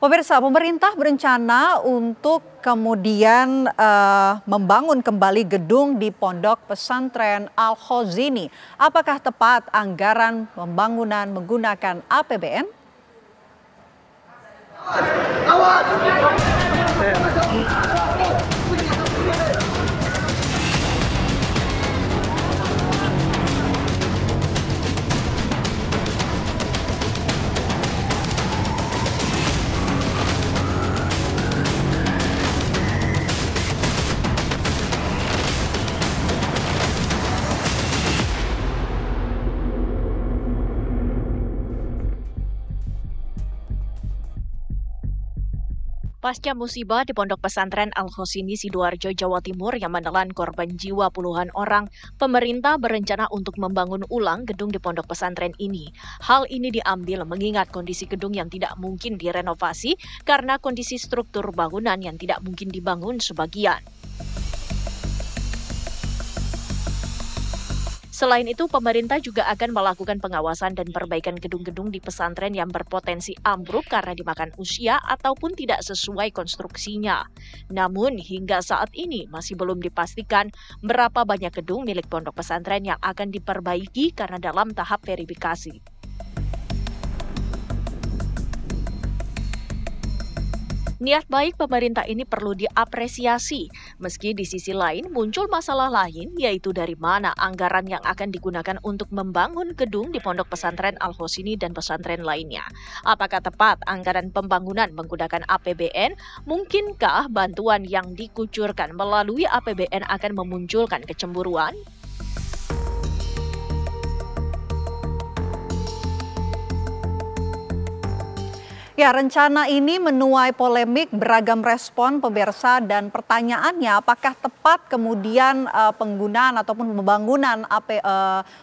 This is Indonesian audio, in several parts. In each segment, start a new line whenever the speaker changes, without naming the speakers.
Pemirsa, pemerintah berencana untuk kemudian membangun kembali gedung di Pondok Pesantren Al-Khozini. Apakah tepat anggaran pembangunan menggunakan APBN? Awas!
Pasca musibah di Pondok Pesantren Al-Khozini, Sidoarjo, Jawa Timur yang menelan korban jiwa puluhan orang, pemerintah berencana untuk membangun ulang gedung di pondok pesantren ini. Hal ini diambil mengingat kondisi gedung yang tidak mungkin direnovasi karena kondisi struktur bangunan yang tidak mungkin dibangun sebagian. Selain itu, pemerintah juga akan melakukan pengawasan dan perbaikan gedung-gedung di pesantren yang berpotensi ambruk karena dimakan usia ataupun tidak sesuai konstruksinya. Namun, hingga saat ini masih belum dipastikan berapa banyak gedung milik pondok pesantren yang akan diperbaiki karena dalam tahap verifikasi. Niat baik pemerintah ini perlu diapresiasi, meski di sisi lain muncul masalah lain, yaitu dari mana anggaran yang akan digunakan untuk membangun gedung di Pondok Pesantren Al-Khozini dan pesantren lainnya. Apakah tepat anggaran pembangunan menggunakan APBN? Mungkinkah bantuan yang dikucurkan melalui APBN akan memunculkan kecemburuan?
Ya, rencana ini menuai polemik, beragam respon pemirsa, dan pertanyaannya apakah tepat kemudian penggunaan ataupun pembangunan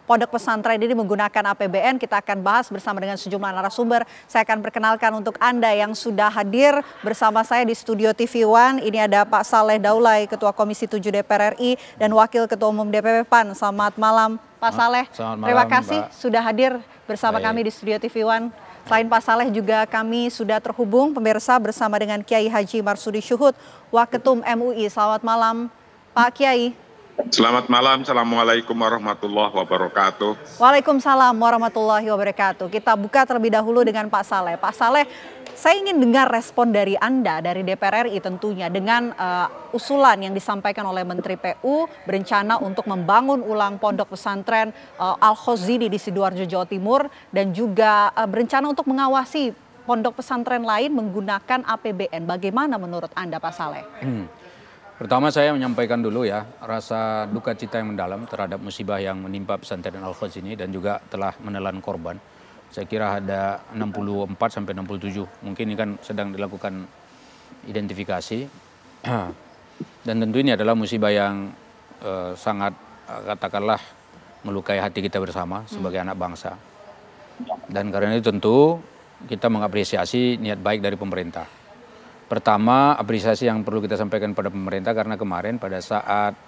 pondok pesantren ini menggunakan APBN. Kita akan bahas bersama dengan sejumlah narasumber. Saya akan perkenalkan untuk Anda yang sudah hadir bersama saya di studio TV One. Ini ada Pak Saleh Daulay, Ketua Komisi 7 DPR RI dan Wakil Ketua Umum DPP PAN. Selamat malam Pak Saleh. Terima kasih sudah hadir bersama kami di studio TV One. Selain Pak Saleh juga kami sudah terhubung pemirsa bersama dengan Kiai Haji Marsudi Syuhud, Waketum MUI. Selamat malam Pak Kiai.
Selamat malam, Assalamualaikum warahmatullahi wabarakatuh.
Waalaikumsalam warahmatullahi wabarakatuh. Kita buka terlebih dahulu dengan Pak Saleh. Pak Saleh, saya ingin dengar respon dari Anda, dari DPR RI tentunya, dengan usulan yang disampaikan oleh Menteri PU berencana untuk membangun ulang pondok pesantren Al-Khozini di Sidoarjo, Jawa Timur, dan juga berencana untuk mengawasi pondok pesantren lain menggunakan APBN. Bagaimana menurut Anda, Pak Saleh?
Pertama saya menyampaikan dulu ya rasa duka cita yang mendalam terhadap musibah yang menimpa pesantren Al-Khozini dan juga telah menelan korban. Saya kira ada 64 sampai 67, mungkin ini kan sedang dilakukan identifikasi. Dan tentu ini adalah musibah yang sangat katakanlah melukai hati kita bersama sebagai anak bangsa. Dan karena itu tentu kita mengapresiasi niat baik dari pemerintah. Pertama, apresiasi yang perlu kita sampaikan pada pemerintah karena kemarin pada saat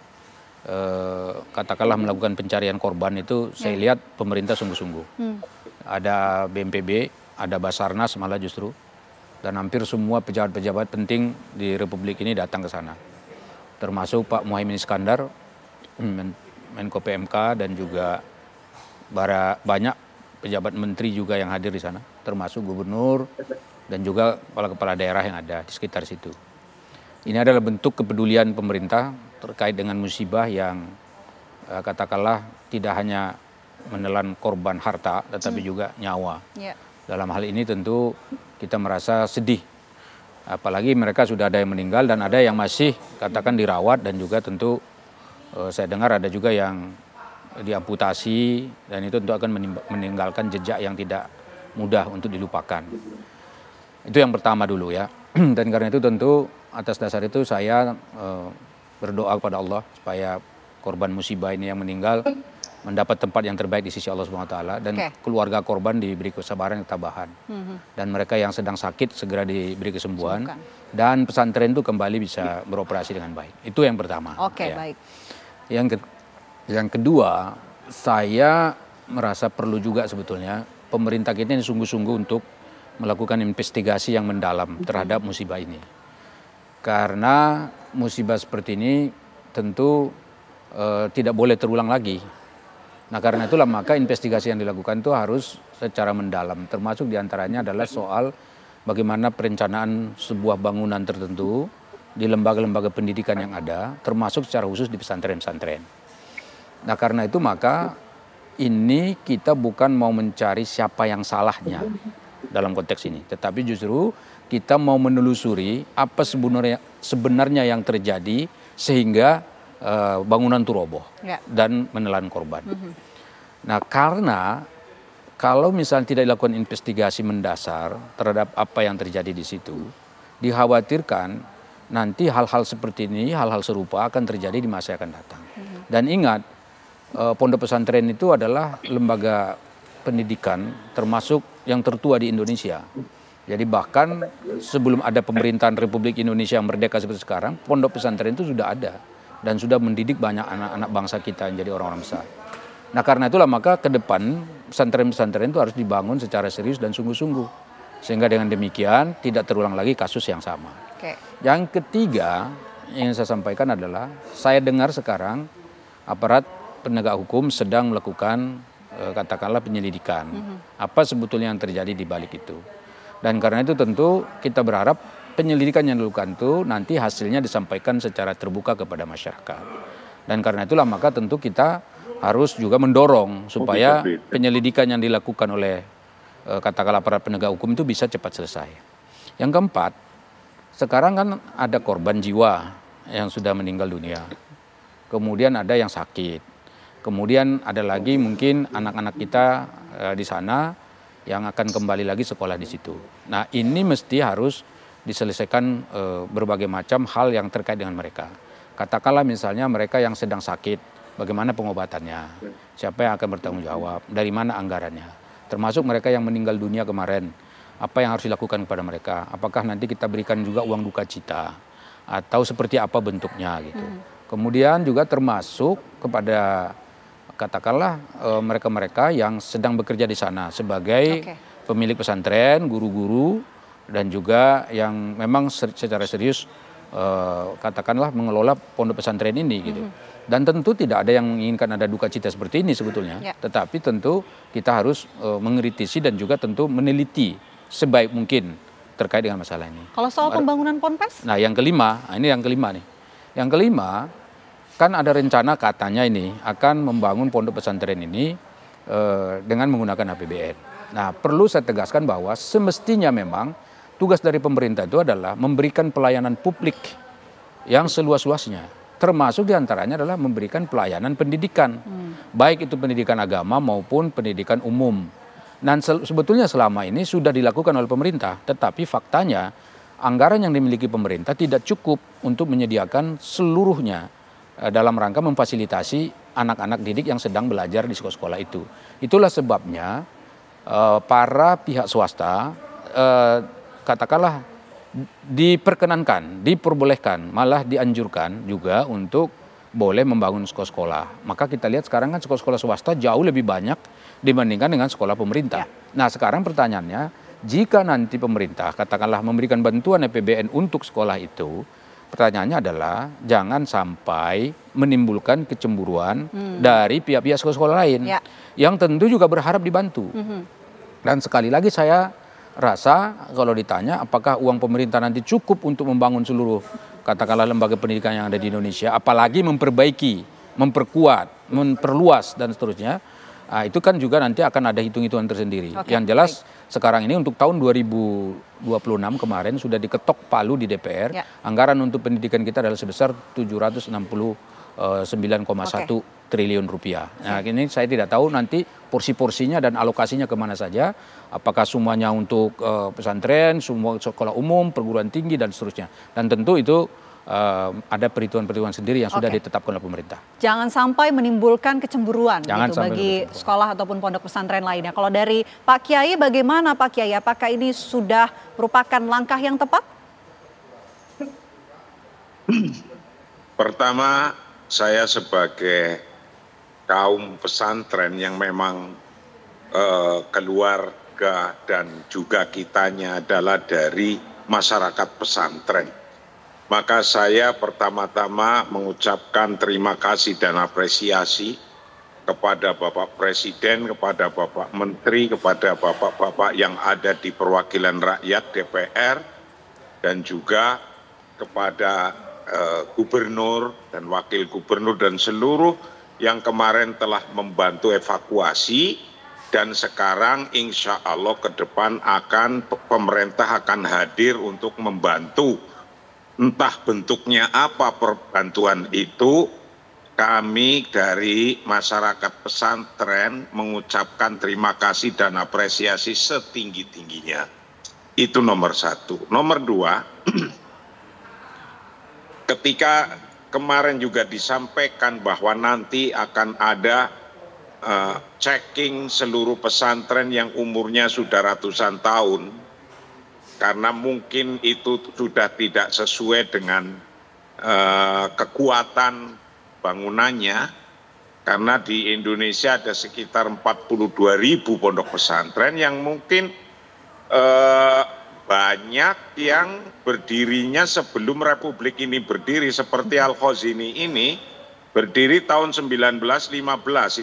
katakanlah melakukan pencarian korban itu saya lihat pemerintah sungguh-sungguh. Ada BNPB, ada Basarnas malah justru, dan hampir semua pejabat-pejabat penting di Republik ini datang ke sana. Termasuk Pak Muhaimin Iskandar, Menko PMK, dan juga banyak pejabat menteri juga yang hadir di sana, termasuk gubernur dan juga kepala-kepala daerah yang ada di sekitar situ. Ini adalah bentuk kepedulian pemerintah terkait dengan musibah yang katakanlah tidak hanya menelan korban harta tetapi juga nyawa. Dalam hal ini tentu kita merasa sedih. Apalagi mereka sudah ada yang meninggal dan ada yang masih katakan dirawat, dan juga tentu saya dengar ada juga yang diamputasi, dan itu tentu akan meninggalkan jejak yang tidak mudah untuk dilupakan. Itu yang pertama dulu ya. Dan karena itu tentu atas dasar itu saya berdoa kepada Allah supaya korban musibah ini yang meninggal mendapat tempat yang terbaik di sisi Allah SWT, dan keluarga korban diberi kesabaran yang tabahan. Dan mereka yang sedang sakit segera diberi kesembuhan. Dan pesantren itu kembali bisa beroperasi dengan baik. Itu yang pertama.
Baik.
Yang kedua, saya merasa perlu juga sebetulnya pemerintah kita ini sungguh-sungguh untuk melakukan investigasi yang mendalam terhadap musibah ini. Karena musibah seperti ini tentu tidak boleh terulang lagi. Nah karena itulah maka investigasi yang dilakukan itu harus secara mendalam. Termasuk diantaranya adalah soal bagaimana perencanaan sebuah bangunan tertentu di lembaga-lembaga pendidikan yang ada, termasuk secara khusus di pesantren-pesantren. Nah karena itu maka ini kita bukan mau mencari siapa yang salahnya dalam konteks ini, tetapi justru kita mau menelusuri apa sebenarnya yang terjadi sehingga bangunan itu roboh dan menelan korban. Nah karena kalau misalnya tidak dilakukan investigasi mendasar terhadap apa yang terjadi di situ, dikhawatirkan nanti hal-hal seperti ini, hal-hal serupa akan terjadi di masa yang akan datang. Dan ingat, pondok pesantren itu adalah lembaga pendidikan termasuk yang tertua di Indonesia. Jadi bahkan sebelum ada pemerintahan Republik Indonesia yang merdeka seperti sekarang, pondok pesantren itu sudah ada dan sudah mendidik banyak anak-anak bangsa kita yang jadi orang-orang besar. Nah karena itulah maka ke depan pesantren-pesantren itu harus dibangun secara serius dan sungguh-sungguh. Sehingga dengan demikian tidak terulang lagi kasus yang sama. Yang ketiga yang saya sampaikan adalah saya dengar sekarang aparat penegak hukum sedang melakukan katakanlah penyelidikan apa sebetulnya yang terjadi di balik itu. Dan karena itu tentu kita berharap penyelidikan yang dilakukan itu nanti hasilnya disampaikan secara terbuka kepada masyarakat. Dan karena itulah maka tentu kita harus juga mendorong supaya penyelidikan yang dilakukan oleh katakanlah aparat penegak hukum itu bisa cepat selesai. Yang keempat, sekarang kan ada korban jiwa yang sudah meninggal dunia. Kemudian ada yang sakit. Kemudian ada lagi mungkin anak-anak kita di sana yang akan kembali lagi sekolah di situ. Nah ini mesti harus diselesaikan berbagai macam hal yang terkait dengan mereka. Katakanlah misalnya mereka yang sedang sakit, bagaimana pengobatannya, siapa yang akan bertanggung jawab, dari mana anggarannya. Termasuk mereka yang meninggal dunia kemarin, apa yang harus dilakukan kepada mereka. Apakah nanti kita berikan juga uang duka cita, atau seperti apa bentuknya gitu. Kemudian juga termasuk kepada katakanlah mereka-mereka yang sedang bekerja di sana sebagai pemilik pesantren, guru-guru, dan juga yang memang secara serius katakanlah mengelola pondok pesantren ini gitu. Dan tentu tidak ada yang menginginkan ada duka cita seperti ini sebetulnya. Tetapi tentu kita harus mengkritisi dan juga tentu meneliti sebaik mungkin terkait dengan masalah ini.
Kalau soal pembangunan ponpes?
Nah yang kelima, ini yang kelima nih. Yang kelima, kan ada rencana katanya ini akan membangun pondok pesantren ini dengan menggunakan APBN. Nah perlu saya tegaskan bahwa semestinya memang tugas dari pemerintah itu adalah memberikan pelayanan publik yang seluas-luasnya. Termasuk diantaranya adalah memberikan pelayanan pendidikan. Baik itu pendidikan agama maupun pendidikan umum. Dan sebetulnya selama ini sudah dilakukan oleh pemerintah. Tetapi faktanya anggaran yang dimiliki pemerintah tidak cukup untuk menyediakan seluruhnya dalam rangka memfasilitasi anak-anak didik yang sedang belajar di sekolah-sekolah itu. Itulah sebabnya para pihak swasta katakanlah diperkenankan, diperbolehkan, malah dianjurkan juga untuk boleh membangun sekolah-sekolah. Maka kita lihat sekarang kan sekolah-sekolah swasta jauh lebih banyak dibandingkan dengan sekolah pemerintah. Nah sekarang pertanyaannya, jika nanti pemerintah katakanlah memberikan bantuan APBN untuk sekolah itu, pertanyaannya adalah jangan sampai menimbulkan kecemburuan dari pihak-pihak sekolah-sekolah lain yang tentu juga berharap dibantu. Dan sekali lagi saya rasa kalau ditanya apakah uang pemerintah nanti cukup untuk membangun seluruh katakanlah lembaga pendidikan yang ada di Indonesia, apalagi memperbaiki, memperkuat, memperluas dan seterusnya, itu kan juga nanti akan ada hitung-hitungan tersendiri. Yang jelas sekarang ini untuk tahun 2026 kemarin sudah diketok palu di DPR, anggaran untuk pendidikan kita adalah sebesar 769,1 triliun rupiah. Nah ini saya tidak tahu nanti porsi-porsinya dan alokasinya kemana saja, apakah semuanya untuk pesantren, semua sekolah umum, perguruan tinggi dan seterusnya. Dan tentu itu ada perhitungan-perhitungan sendiri yang sudah ditetapkan oleh pemerintah.
Jangan sampai menimbulkan kecemburuan gitu bagi sekolah ataupun pondok pesantren lainnya. Kalau dari Pak Kiai bagaimana Pak Kiai? Apakah ini sudah merupakan langkah yang tepat?
Pertama, saya sebagai kaum pesantren yang memang keluar warga dan juga kitanya adalah dari masyarakat pesantren. Maka saya pertama-tama mengucapkan terima kasih dan apresiasi kepada Bapak Presiden, kepada Bapak Menteri, kepada Bapak-Bapak yang ada di perwakilan rakyat DPR, dan juga kepada Gubernur dan Wakil Gubernur dan seluruh yang kemarin telah membantu evakuasi, dan sekarang insya Allah ke depan pemerintah akan hadir untuk membantu. Entah bentuknya apa perbantuan itu, kami dari masyarakat pesantren mengucapkan terima kasih dan apresiasi setinggi-tingginya. Itu nomor satu. Nomor dua, ketika kemarin juga disampaikan bahwa nanti akan ada checking seluruh pesantren yang umurnya sudah ratusan tahun, karena mungkin itu sudah tidak sesuai dengan kekuatan bangunannya, karena di Indonesia ada sekitar 42.000 pondok pesantren yang mungkin banyak yang berdirinya sebelum Republik ini berdiri, seperti Al-Khazini ini berdiri tahun 1915,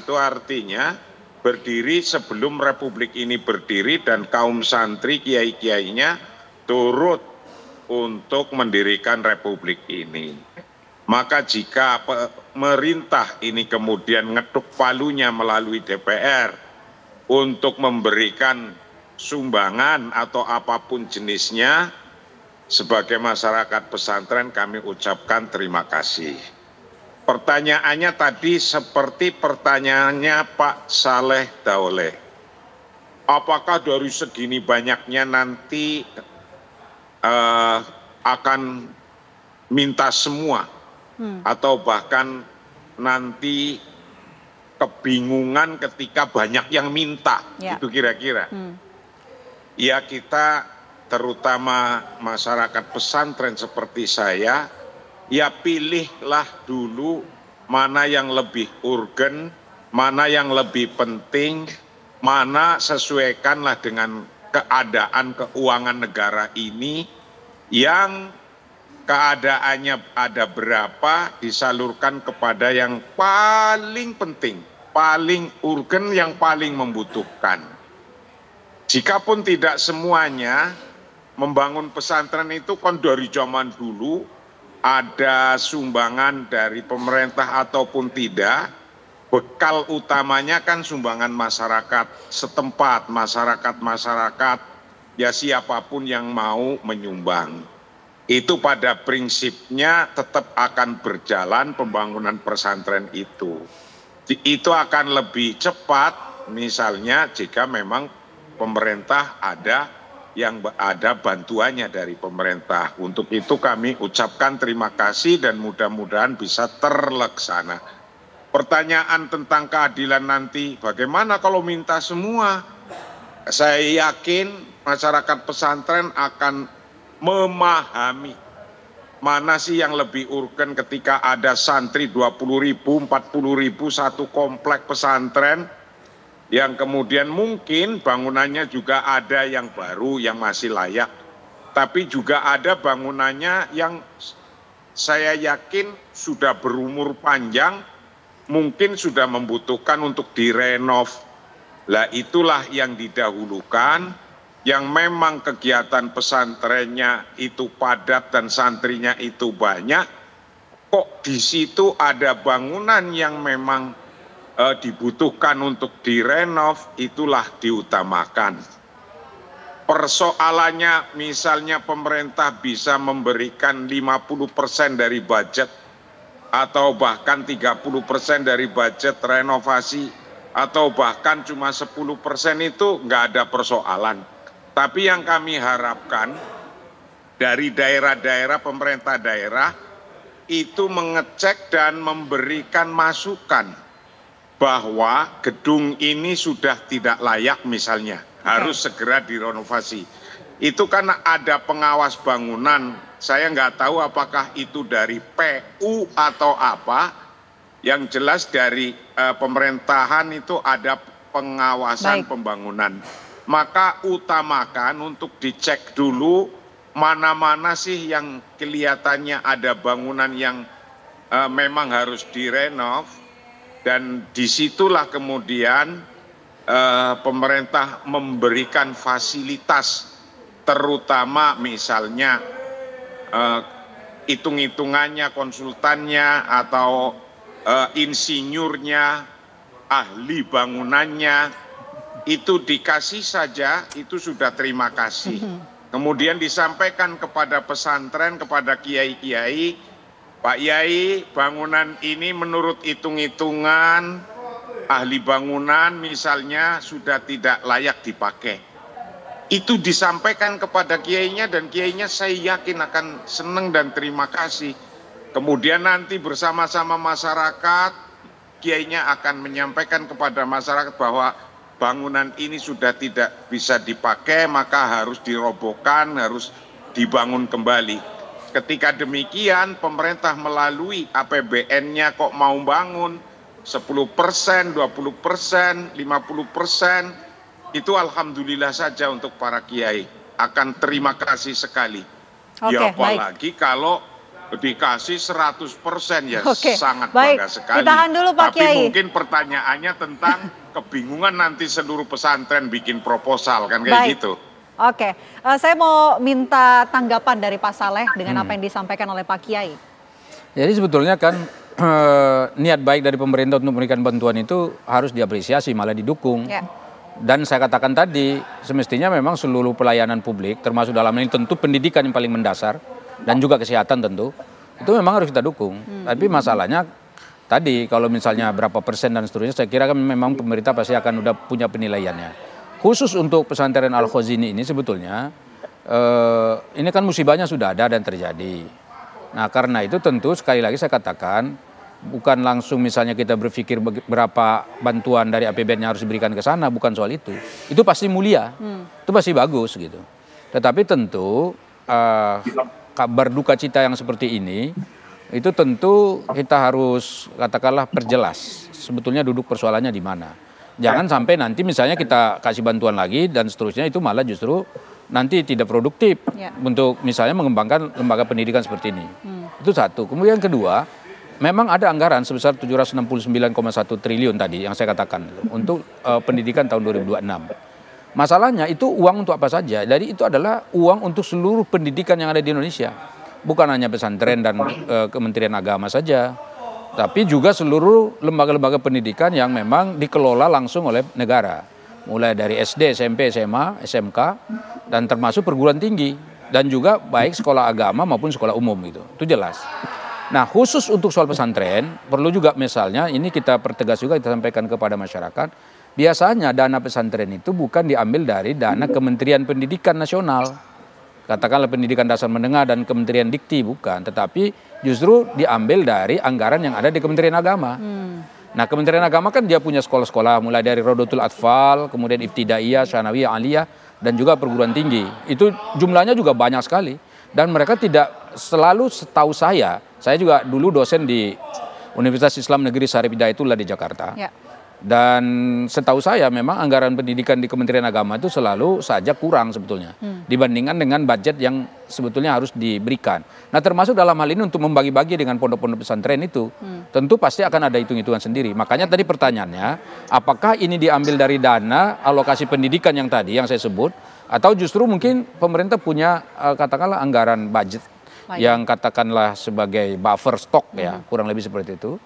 itu artinya berdiri sebelum Republik ini berdiri, dan kaum santri kiai-kiainya turut untuk mendirikan Republik ini. Maka jika pemerintah ini kemudian ngetuk palunya melalui DPR untuk memberikan sumbangan atau apapun jenisnya, sebagai masyarakat pesantren kami ucapkan terima kasih. Pertanyaannya tadi seperti pertanyaannya Pak Saleh Dauleh. Apakah dari segini banyaknya nanti akan minta semua? Atau bahkan nanti kebingungan ketika banyak yang minta? Itu kira-kira. Ya, kita terutama masyarakat pesantren seperti saya, ya pilihlah dulu mana yang lebih urgen, mana yang lebih penting, mana sesuaikanlah dengan keadaan keuangan negara ini, yang keadaannya ada berapa disalurkan kepada yang paling penting, paling urgen, yang paling membutuhkan. Jikapun tidak semuanya, membangun pesantren itu kan dari zaman dulu, ada sumbangan dari pemerintah ataupun tidak, bekal utamanya kan sumbangan masyarakat setempat, masyarakat ya siapapun yang mau menyumbang. Itu pada prinsipnya tetap akan berjalan pembangunan pesantren itu. Itu akan lebih cepat misalnya jika memang pemerintah ada bantuannya dari pemerintah. Untuk itu kami ucapkan terima kasih dan mudah-mudahan bisa terlaksana. Pertanyaan tentang keadilan nanti, bagaimana kalau minta semua? Saya yakin masyarakat pesantren akan memahami mana sih yang lebih urgen ketika ada santri 20.000, 40.000 satu komplek pesantren, yang kemudian mungkin bangunannya juga ada yang baru, yang masih layak, tapi juga ada bangunannya yang saya yakin sudah berumur panjang, mungkin sudah membutuhkan untuk direnov. Lah itulah yang didahulukan, yang memang kegiatan pesantrennya itu padat dan santrinya itu banyak, kok di situ ada bangunan yang memang dibutuhkan untuk direnov, itulah diutamakan. Persoalannya misalnya pemerintah bisa memberikan 50% dari budget atau bahkan 30% dari budget renovasi atau bahkan cuma 10% itu nggak ada persoalan. Tapi yang kami harapkan dari daerah-daerah, pemerintah daerah itu mengecek dan memberikan masukan bahwa gedung ini sudah tidak layak misalnya, harus segera direnovasi. Itu kan ada pengawas bangunan, saya nggak tahu apakah itu dari PU atau apa, yang jelas dari pemerintahan itu ada pengawasan pembangunan. maka utamakan untuk dicek dulu mana-mana sih yang kelihatannya ada bangunan yang memang harus direnov, dan disitulah kemudian pemerintah memberikan fasilitas, terutama misalnya hitung-hitungannya, konsultannya, atau insinyurnya, ahli bangunannya, itu dikasih saja, itu sudah terima kasih. Kemudian disampaikan kepada pesantren, kepada kiai-kiai, Pak Yai, bangunan ini menurut hitung-hitungan ahli bangunan misalnya sudah tidak layak dipakai. Itu disampaikan kepada kiainya, dan kiainya saya yakin akan senang dan terima kasih. Kemudian nanti bersama-sama masyarakat, kiainya akan menyampaikan kepada masyarakat bahwa bangunan ini sudah tidak bisa dipakai, maka harus dirobohkan, harus dibangun kembali. Ketika demikian, pemerintah melalui APBN-nya kok mau bangun 10%, 20%, 50%, itu alhamdulillah saja untuk para kiai. Akan terima kasih sekali. Ya apalagi kalau dikasih 100% ya sangat bangga sekali.
Ditahan dulu Pak Kiai.
Tapi mungkin pertanyaannya tentang kebingungan nanti seluruh pesantren bikin proposal kan kayak gitu.
Oke, saya mau minta tanggapan dari Pak Saleh dengan apa yang disampaikan oleh Pak Kiai.
Jadi sebetulnya kan niat baik dari pemerintah untuk memberikan bantuan itu harus diapresiasi, malah didukung. Ya. Dan saya katakan tadi, semestinya memang seluruh pelayanan publik, termasuk dalam ini tentu pendidikan yang paling mendasar, dan juga kesehatan tentu, itu memang harus kita dukung. Tapi masalahnya tadi kalau misalnya berapa persen dan seterusnya, saya kira kan memang pemerintah pasti akan udah punya penilaiannya. Khusus untuk pesantren Al-Khazini ini sebetulnya, ini kan musibahnya sudah ada dan terjadi. Nah karena itu tentu sekali lagi saya katakan, bukan langsung misalnya kita berpikir berapa bantuan dari APBN yang harus diberikan ke sana, bukan soal itu. Itu pasti mulia, itu pasti bagus gitu. Tetapi tentu kabar duka cita yang seperti ini, itu tentu kita harus katakanlah perjelas sebetulnya duduk persoalannya di mana. Jangan sampai nanti misalnya kita kasih bantuan lagi dan seterusnya itu malah justru nanti tidak produktif untuk misalnya mengembangkan lembaga pendidikan seperti ini. Itu satu. Kemudian kedua, memang ada anggaran sebesar 769,1 triliun tadi yang saya katakan untuk pendidikan tahun 2026. Masalahnya itu uang untuk apa saja? Jadi itu adalah uang untuk seluruh pendidikan yang ada di Indonesia. Bukan hanya pesantren dan Kementerian Agama saja, tapi juga seluruh lembaga-lembaga pendidikan yang memang dikelola langsung oleh negara. Mulai dari SD, SMP, SMA, SMK, dan termasuk perguruan tinggi. Dan juga baik sekolah agama maupun sekolah umum gitu. Itu jelas. Nah khusus untuk soal pesantren, perlu juga misalnya ini kita pertegas juga, kita sampaikan kepada masyarakat, biasanya dana pesantren itu bukan diambil dari dana Kementerian Pendidikan Nasional, katakanlah Pendidikan Dasar Menengah dan Kementerian Dikti, bukan, tetapi justru diambil dari anggaran yang ada di Kementerian Agama. Nah Kementerian Agama kan dia punya sekolah-sekolah, mulai dari Rodotul Atfal, kemudian Ibtidaiyah, Tsanawiyah, Aliyah, dan juga perguruan tinggi. Itu jumlahnya juga banyak sekali. Dan mereka tidak selalu, setahu saya juga dulu dosen di Universitas Islam Negeri Syarif Hidayatullah di Jakarta. Ya. Dan setahu saya memang anggaran pendidikan di Kementerian Agama itu selalu saja kurang sebetulnya. Dibandingkan dengan budget yang sebetulnya harus diberikan. Nah termasuk dalam hal ini untuk membagi-bagi dengan pondok-pondok pesantren itu. Tentu pasti akan ada hitung-hitungan sendiri. Makanya tadi pertanyaannya, apakah ini diambil dari dana alokasi pendidikan yang tadi yang saya sebut, atau justru mungkin pemerintah punya katakanlah anggaran budget yang katakanlah sebagai buffer stock ya, kurang lebih seperti itu,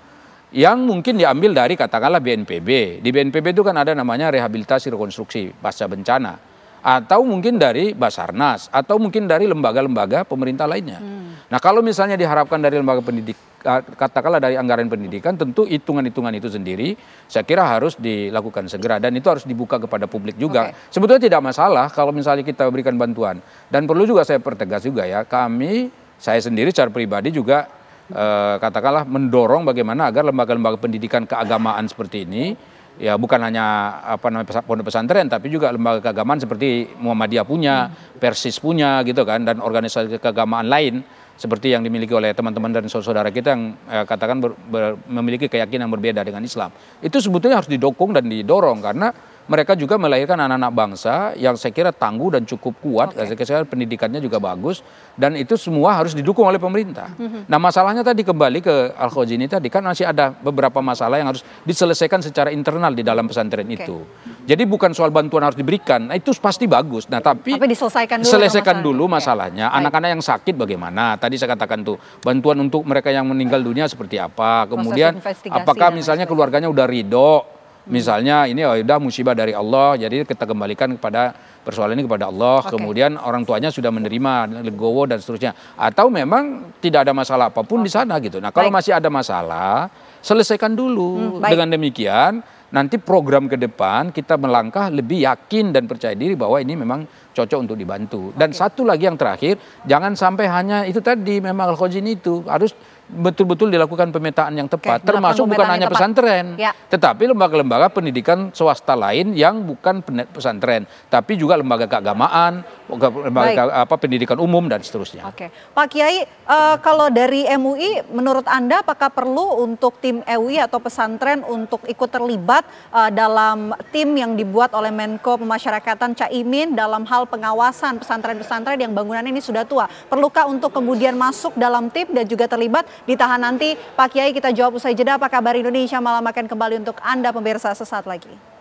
yang mungkin diambil dari katakanlah BNPB. Di BNPB itu kan ada namanya rehabilitasi rekonstruksi pasca bencana, atau mungkin dari Basarnas, atau mungkin dari lembaga-lembaga pemerintah lainnya. Nah kalau misalnya diharapkan dari lembaga pendidik, katakanlah dari anggaran pendidikan, tentu hitungan-hitungan itu sendiri saya kira harus dilakukan segera, dan itu harus dibuka kepada publik juga. Sebetulnya tidak masalah kalau misalnya kita berikan bantuan. Dan perlu juga saya pertegas juga ya, saya sendiri secara pribadi juga katakanlah mendorong bagaimana agar lembaga-lembaga pendidikan keagamaan seperti ini, ya bukan hanya pondok pesantren, tapi juga lembaga keagamaan seperti Muhammadiyah punya, Persis punya gitu kan, dan organisasi keagamaan lain seperti yang dimiliki oleh teman-teman dan saudara kita yang katakan memiliki keyakinan berbeda dengan Islam. Itu sebetulnya harus didukung dan didorong, karena mereka juga melahirkan anak-anak bangsa yang saya kira tangguh dan cukup kuat, saya kira pendidikannya juga bagus, dan itu semua harus didukung oleh pemerintah. Nah masalahnya tadi kembali ke Al-Khoji ini tadi, kan masih ada beberapa masalah yang harus diselesaikan secara internal di dalam pesantren itu. Jadi bukan soal bantuan harus diberikan, nah, itu pasti bagus. Nah tapi selesaikan dulu masalahnya. Anak-anak yang sakit bagaimana? Tadi saya katakan tuh, bantuan untuk mereka yang meninggal dunia seperti apa? Kemudian apakah misalnya keluarganya udah ridho? Misalnya ini udah musibah dari Allah, jadi kita kembalikan kepada persoalan ini kepada Allah. Kemudian orang tuanya sudah menerima legowo dan seterusnya. Atau memang tidak ada masalah apapun di sana gitu. Nah kalau masih ada masalah, selesaikan dulu. Dengan demikian nanti program ke depan kita melangkah lebih yakin dan percaya diri bahwa ini memang cocok untuk dibantu. Dan satu lagi yang terakhir, jangan sampai hanya itu tadi, memang Al-Khoji itu harus betul-betul dilakukan pemetaan yang tepat, termasuk bukan hanya pesantren, tetapi lembaga-lembaga pendidikan swasta lain yang bukan pesantren, tapi juga lembaga keagamaan, lembaga pendidikan umum dan seterusnya.
Oke, Pak Kiai, kalau dari MUI, menurut Anda apakah perlu untuk tim MUI atau pesantren untuk ikut terlibat dalam tim yang dibuat oleh Menko Pemasyarakatan Caimin dalam hal pengawasan pesantren-pesantren yang bangunannya ini sudah tua? Perlukah untuk kemudian masuk dalam tim dan juga terlibat? Ditahan nanti, Pak Kiai, kita jawab usai jeda. Apa kabar Indonesia Malam akan kembali untuk Anda pemirsa sesaat lagi.